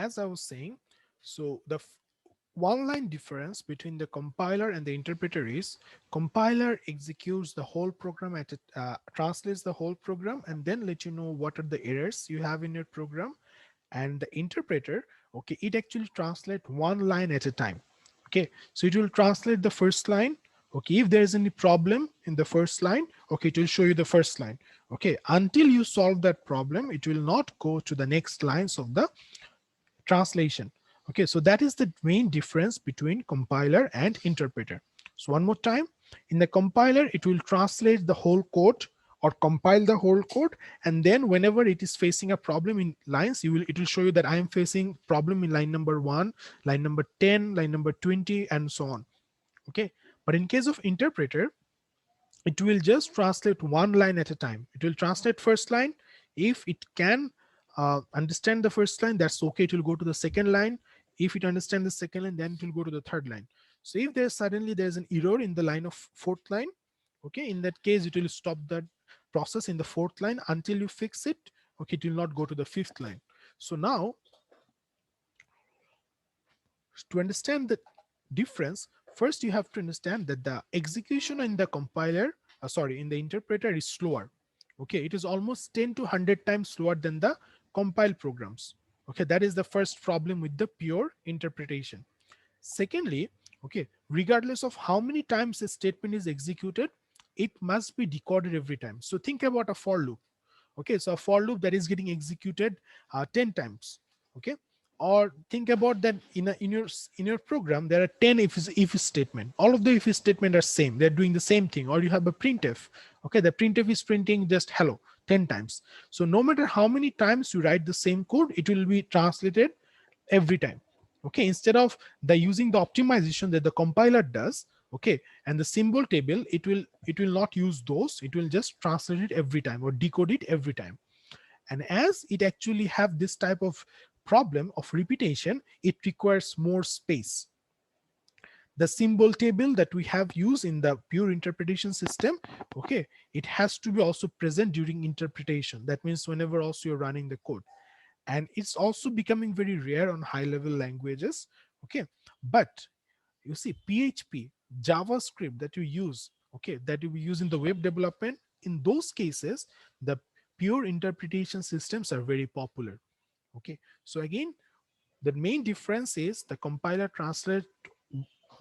as I was saying, so the one line difference between the compiler and the interpreter is compiler executes the whole program translates the whole program and then let you know what are the errors you have in your program. And the interpreter, okay, it actually translates one line at a time. Okay, so it will translate the first line. Okay, if there is any problem in the first line, okay, it will show you the first line. Okay, until you solve that problem, it will not go to the next lines of the translation. Okay, so that is the main difference between compiler and interpreter. So one more time, in the compiler, it will translate the whole code or compile the whole code, and then whenever it is facing a problem in lines, it will show you that I am facing problem in line number 1, line number 10, line number 20, and so on. Okay, but in case of interpreter, it will just translate one line at a time. It will translate first line. If it can understand the first line, that's okay. It will go to the second line. If it understands the second line, then it will go to the third line. So if there's an error in the line of fourth line, okay, in that case, it will stop that process in the fourth line until you fix it. Okay, it will not go to the fifth line. So now, to understand the difference, first you have to understand that the execution in the compiler, in the interpreter is slower. Okay, it is almost 10 to 100 times slower than the compiled programs. Okay, that is the first problem with the pure interpretation. Secondly, okay, regardless of how many times a statement is executed, it must be decoded every time. So think about a for loop. Okay, so a for loop that is getting executed 10 times. Okay, or think about that in your program there are 10 if statement. All of the if statement are same, they're doing the same thing. Or you have a printf. Okay, the printf is printing just hello 10 times. So no matter how many times you write the same code, it will be translated every time. Okay, instead of the using the optimization that the compiler does, okay, and the symbol table, it will not use those. It will just translate it every time or decode it every time. And as it actually have this type of problem of repetition, it requires more space. The symbol table that we have used in the pure interpretation system, okay, it has to be also present during interpretation. That means whenever also you're running the code. And it's also becoming very rare on high level languages. Okay, but you see PHP, JavaScript that you use, okay, that you use in the web development, in those cases the pure interpretation systems are very popular. Okay, so again, the main difference is the compiler translates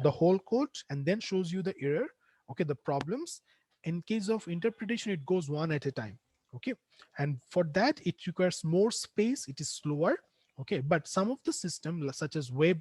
the whole code and then shows you the error, okay, the problems. In case of interpretation, it goes one at a time. Okay, and for that it requires more space, it is slower. Okay, but some of the system such as web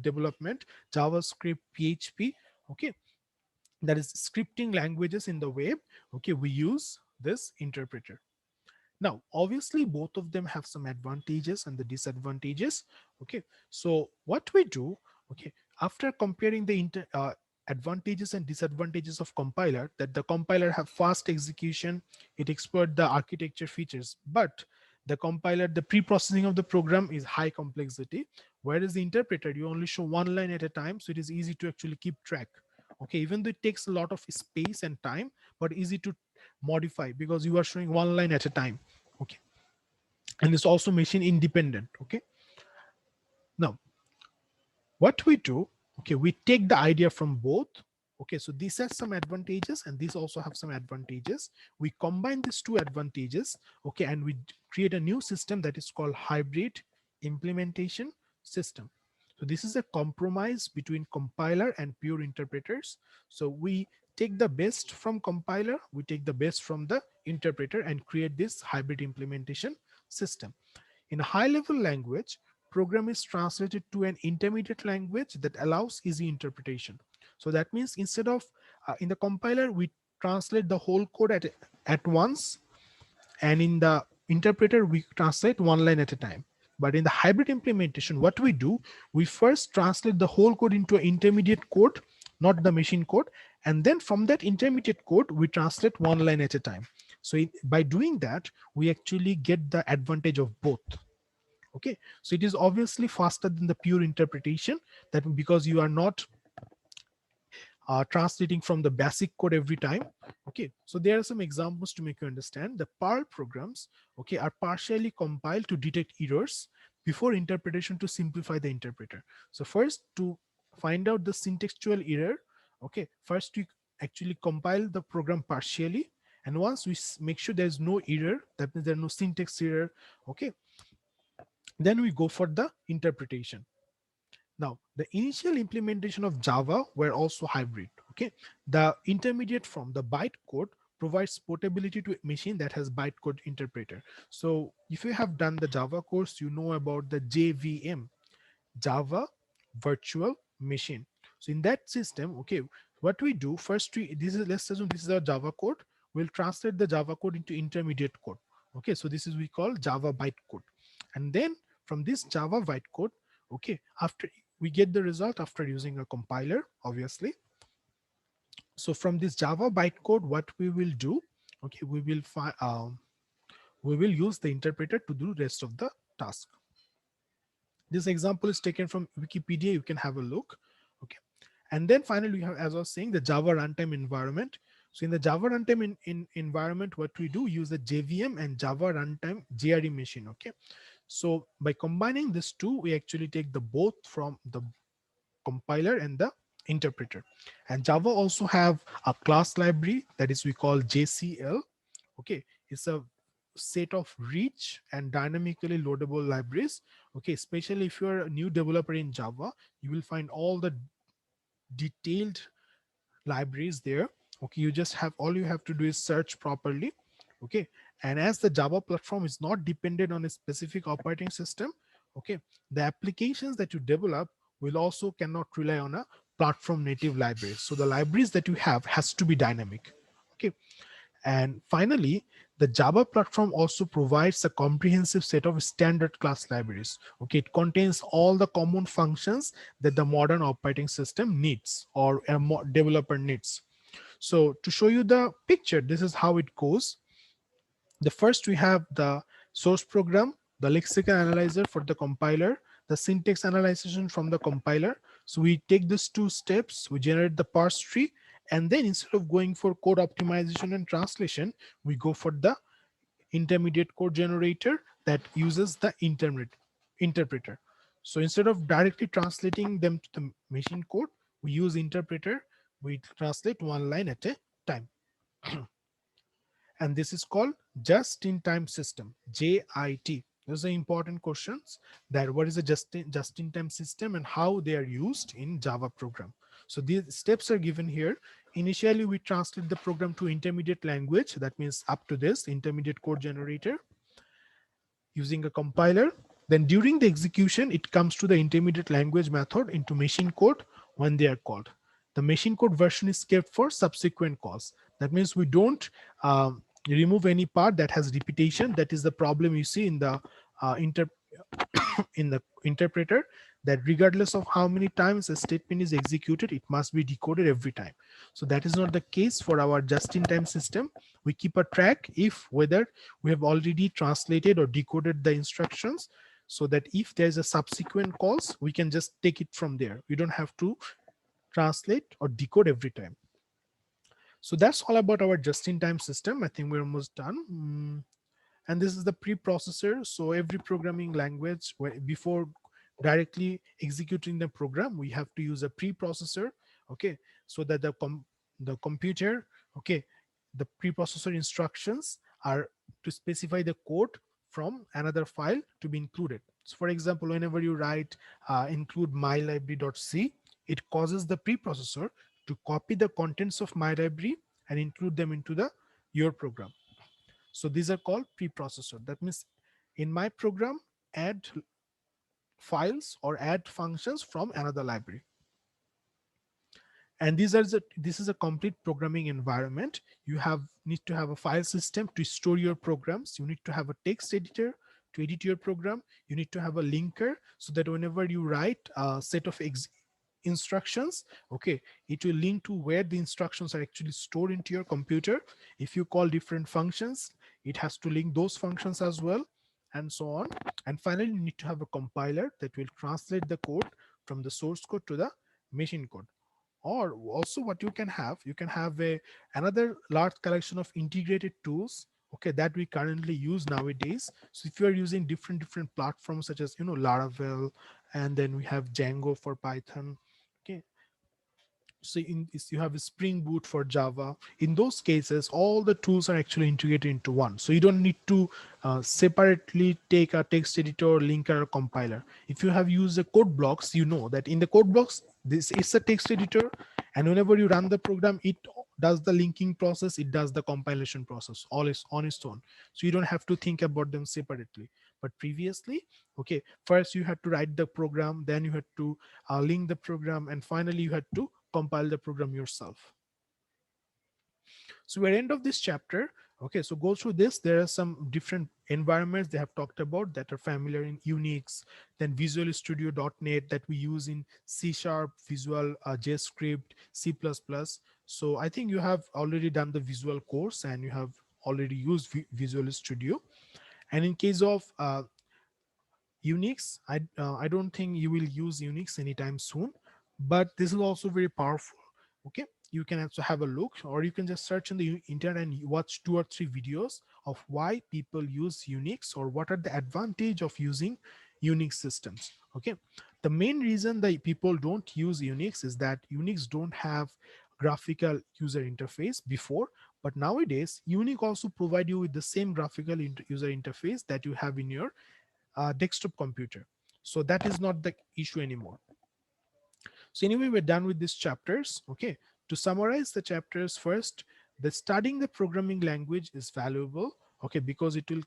development, JavaScript, PHP, okay, that is scripting languages in the web, okay, we use this interpreter. Now obviously both of them have some advantages and the disadvantages. Okay, so what we do, okay, after comparing the advantages and disadvantages of compiler, that the compiler have fast execution, it exploit the architecture features, but the compiler, the pre-processing of the program is high complexity, whereas the interpreter, you only show one line at a time, so it is easy to actually keep track. Okay, even though it takes a lot of space and time, but easy to modify because you are showing one line at a time. Okay, and it's also machine independent. Okay, now what we do, okay, we take the idea from both. Okay, so these have some advantages and these also have some advantages. We combine these two advantages, okay, and we create a new system that is called hybrid implementation system. So this is a compromise between compiler and pure interpreters. So we take the best from compiler, we take the best from the interpreter and create this hybrid implementation system. In a high-level language, program is translated to an intermediate language that allows easy interpretation. So that means instead of in the compiler, we translate the whole code at once, and in the interpreter, we translate one line at a time. But in the hybrid implementation, what we do, we first translate the whole code into an intermediate code, not the machine code. And then from that intermediate code, we translate one line at a time. So by doing that, we actually get the advantage of both. Okay, so it is obviously faster than the pure interpretation, that because you are not translating from the basic code every time. Okay, so there are some examples to make you understand. The Perl programs, okay, are partially compiled to detect errors. before interpretation to simplify the interpreter. So first, to find out the syntextual error, okay, first we actually compile the program partially, and once we make sure there's no error, that means there's no syntax error, okay, then we go for the interpretation. Now, the initial implementation of Java were also hybrid. Okay, the intermediate from the bytecode provides portability to a machine that has bytecode interpreter. So, if you have done the Java course, you know about the JVM, Java Virtual Machine. So, in that system, okay, what we do first, this is, let's assume this is our Java code. We'll translate the Java code into intermediate code. Okay, so this is we call Java bytecode, and then from this Java bytecode, okay, after we get the result after using a compiler, obviously. So from this Java bytecode, what we will do, okay, we will use the interpreter to do rest of the task. This example is taken from Wikipedia. You can have a look. Okay, and then finally we have, as I was saying, the Java runtime environment. So in the Java runtime environment, what we do, use the JVM and Java runtime JRE machine. Okay, so by combining these two, we actually take the both from the compiler and the interpreter. And Java also have a class library that is we call JCL. Okay, it's a set of rich and dynamically loadable libraries. Okay, especially if you're a new developer in Java, you will find all the detailed libraries there. Okay, you just have, all you have to do is search properly. Okay, and as the Java platform is not dependent on a specific operating system, okay, the applications that you develop will also cannot rely on a platform native library. So the libraries that you have has to be dynamic. Okay, and finally, the Java platform also provides a comprehensive set of standard class libraries. Okay, it contains all the common functions that the modern operating system needs or a developer needs. So to show you the picture, this is how it goes. The first we have the source program, the lexical analyzer for the compiler, the syntax analysis from the compiler. So we take these two steps, we generate the parse tree, and then instead of going for code optimization and translation, we go for the intermediate code generator that uses the interpreter. So instead of directly translating them to the machine code, we use interpreter. We translate one line at a time. And this is called just-in-time system, JIT. Those are important questions, that what is a just-in-time system and how they are used in Java program. So these steps are given here. Initially, we translate the program to intermediate language. That means up to this intermediate code generator using a compiler. Then during the execution, it comes to the intermediate language method into machine code when they are called. The machine code version is kept for subsequent calls. That means we don't remove any part that has repetition. That is the problem you see in the in the interpreter, that regardless of how many times a statement is executed, it must be decoded every time. So that is not the case for our just-in-time system. We keep a track if whether we have already translated or decoded the instructions, so that if there's a subsequent calls, we can just take it from there. We don't have to translate or decode every time. So that's all about our just-in-time system. I think we're almost done. And this is the preprocessor. So every programming language, before directly executing the program, we have to use a preprocessor. Okay, so that the computer, okay, the preprocessor instructions are to specify the code from another file to be included. So for example, whenever you write include mylibrary.c, it causes the preprocessor to copy the contents of my library and include them into the your program. So these are called preprocessor. That means in my program, add files or add functions from another library. And this is a complete programming environment. You need to have a file system to store your programs. You need to have a text editor to edit your program. You need to have a linker so that whenever you write a set of instructions, okay, it will link to where the instructions are actually stored into your computer. If you call different functions, it has to link those functions as well, and so on. And finally, you need to have a compiler that will translate the code from the source code to the machine code. Or also what you can have a another large collection of integrated tools, okay, that we currently use nowadays. So if you are using different platforms such as Laravel, and then we have Django for Python, okay, so you have a Spring Boot for Java. In those cases, all the tools are actually integrated into one, so you don't need to separately take a text editor, linker, or compiler. If you have used the code blocks, you know that in the code blocks this is a text editor, and whenever you run the program, it does the linking process, it does the compilation process, all is on its own, so you don't have to think about them separately. But previously, okay, first you had to write the program, then you had to link the program, and finally you had to compile the program yourself. So we're end of this chapter. Okay, so go through this. There are some different environments they have talked about that are familiar in Unix, then Visual Studio .NET that we use in C Sharp, Visual, JavaScript, C++. So I think you have already done the visual course and you have already used Visual Studio. And in case of Unix, I don't think you will use Unix anytime soon, but this is also very powerful. Okay, you can also have a look, or you can just search on the internet and watch 2 or 3 videos of why people use Unix or what are the advantage of using Unix systems. Okay, the main reason that people don't use Unix is that Unix don't have graphical user interface before, but nowadays Unix also provide you with the same graphical user interface that you have in your desktop computer. So that is not the issue anymore. So anyway, we're done with these chapters. Okay, to summarize the chapters, first, the studying the programming language is valuable, okay, because it will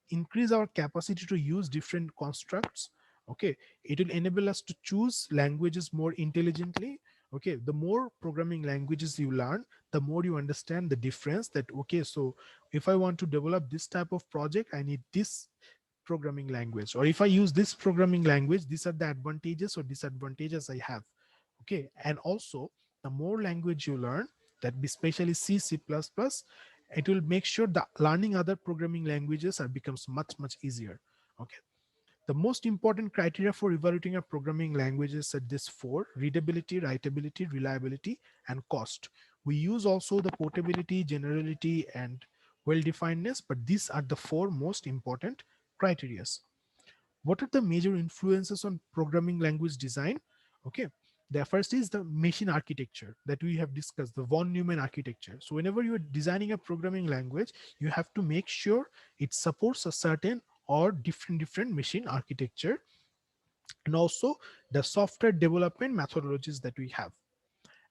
increase our capacity to use different constructs. Okay, it will enable us to choose languages more intelligently. Okay, the more programming languages you learn, the more you understand the difference that, okay, so if I want to develop this type of project, I need this programming language, or if I use this programming language, these are the advantages or disadvantages I have. Okay, and also the more language you learn, that be especially C++, it will make sure that learning other programming languages are becomes much easier. Okay, the most important criteria for evaluating a programming languages are this 4: readability, writability, reliability, and cost. We use also the portability, generality, and well-definedness, but these are the 4 most important criteria. What are the major influences on programming language design? Okay, the first is the machine architecture that we have discussed, the von Neumann architecture. So whenever you're designing a programming language, you have to make sure it supports a certain or different machine architecture, and also the software development methodologies that we have.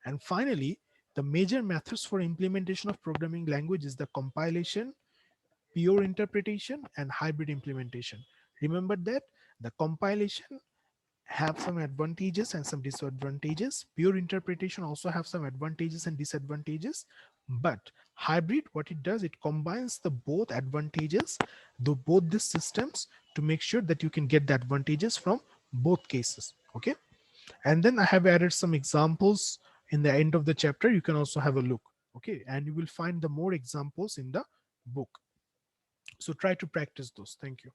And finally, the major methods for implementation of programming language is the compilation, pure interpretation, and hybrid implementation. Remember that the compilation have some advantages and some disadvantages. Pure interpretation also have some advantages and disadvantages. But hybrid, what it does, it combines the both advantages, the both these systems, to make sure that you can get the advantages from both cases. Okay, and then I have added some examples in the end of the chapter. You can also have a look. Okay, and you will find the more examples in the book. So try to practice those. Thank you.